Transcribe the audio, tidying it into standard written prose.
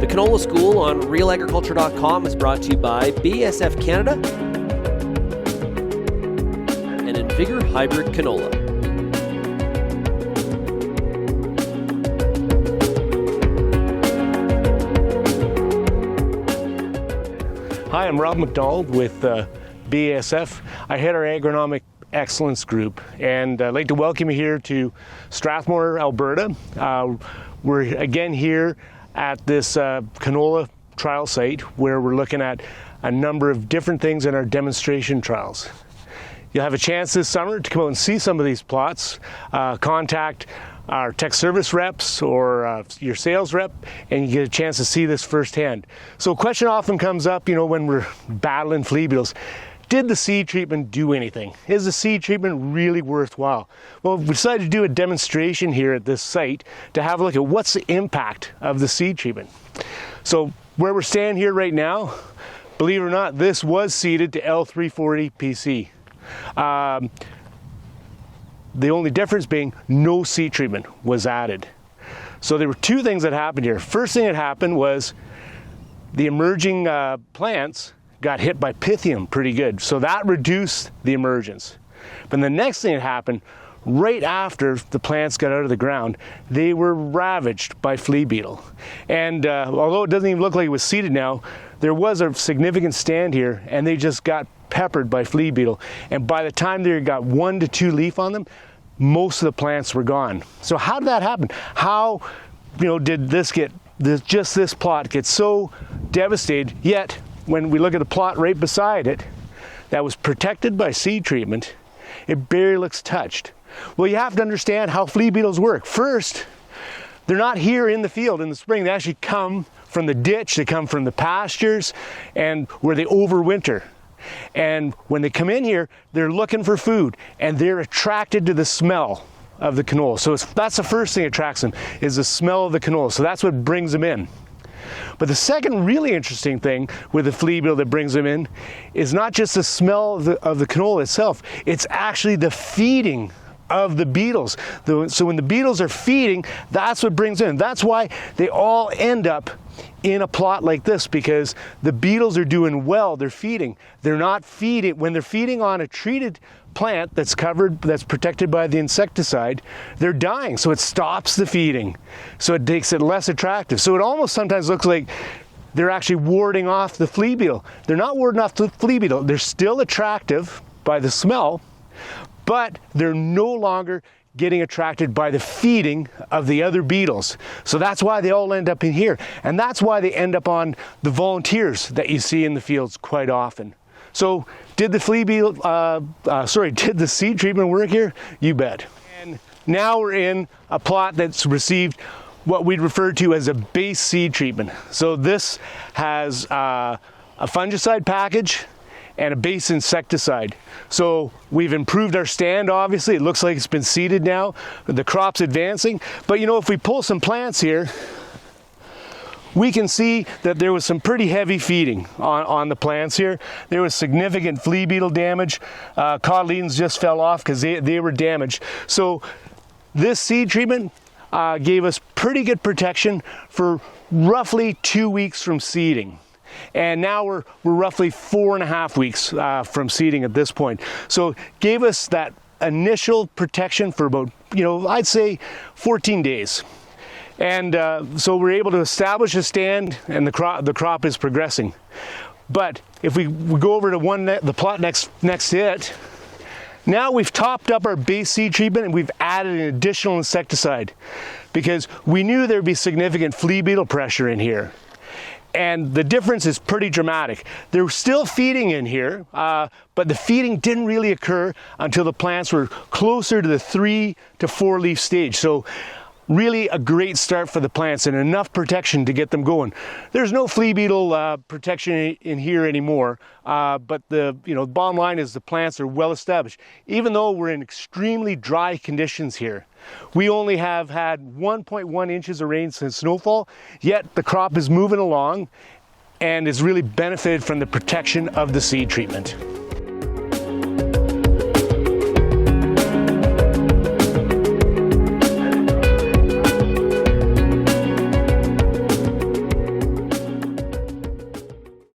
The Canola School on RealAgriculture.com is brought to you by BASF Canada and Invigor Hybrid Canola. Hi, I'm Rob Macdonald with BASF. I head our agronomic excellence group, and I'd like to welcome you here to Strathmore, Alberta. We're again here at this canola trial site where we're looking at a number of different things in our demonstration trials. You'll have a chance this summer to come out and see some of these plots, contact our tech service reps or your sales rep, and you get a chance to see this firsthand. So a question often comes up, when we're battling flea beetles. Did the seed treatment do anything? Is the seed treatment really worthwhile? Well, we decided to do a demonstration here at this site to have a look at what's the impact of the seed treatment. So where we're standing here right now, believe it or not, this was seeded to L340 PC. The only difference being no seed treatment was added. So there were two things that happened here. First thing that happened was the emerging plants got hit by Pythium pretty good. So that reduced the emergence. But the next thing that happened, right after the plants got out of the ground, they were ravaged by flea beetle. And although it doesn't even look like it was seeded now, there was a significant stand here and they just got peppered by flea beetle. And by the time they got 1 to 2 leaf on them, most of the plants were gone. So how did that happen? How did this plot get so devastated, yet when we look at the plot right beside it that was protected by seed treatment, it barely looks touched? Well, you have to understand how flea beetles work. First, they're not here in the field in the spring. They actually come from the ditch, they come from the pastures, and where they overwinter. And when they come in here, they're looking for food, and they're attracted to the smell of the canola. So that's the first thing that attracts them, is the smell of the canola. So that's what brings them in. But the second really interesting thing with the flea beetle that brings them in is not just the smell of the canola itself, it's actually the feeding of the beetles. So when the beetles are feeding, that's what brings them in. That's why they all end up in a plot like this, because the beetles are doing well, they're feeding. They're not feeding, when they're feeding on a treated plant that's covered, that's protected by the insecticide, they're dying, so it stops the feeding. So it makes it less attractive. So it almost sometimes looks like they're actually warding off the flea beetle. They're not warding off the flea beetle. They're still attractive by the smell, but they're no longer getting attracted by the feeding of the other beetles. So that's why they all end up in here. And that's why they end up on the volunteers that you see in the fields quite often. So did the did the seed treatment work here? You bet. And now we're in a plot that's received what we'd refer to as a base seed treatment. So this has a fungicide package and a base insecticide. So we've improved our stand, obviously. It looks like it's been seeded now. The crop's advancing. But if we pull some plants here, we can see that there was some pretty heavy feeding on the plants here. There was significant flea beetle damage. Cotyledons just fell off because they were damaged. So this seed treatment gave us pretty good protection for roughly 2 weeks from seeding. And now we're roughly 4.5 weeks from seeding at this point. So gave us that initial protection for about, I'd say 14 days. And so we're able to establish a stand, and the crop is progressing. But if we go over to the plot next to it, now we've topped up our base seed treatment and we've added an additional insecticide because we knew there'd be significant flea beetle pressure in here. And the difference is pretty dramatic. They're still feeding in here, but the feeding didn't really occur until the plants were closer to the 3 to 4 leaf stage. So really a great start for the plants and enough protection to get them going. There's no flea beetle protection in here anymore, but the bottom line is the plants are well established. Even though we're in extremely dry conditions here, we only have had 1.1 inches of rain since snowfall, yet the crop is moving along and has really benefited from the protection of the seed treatment.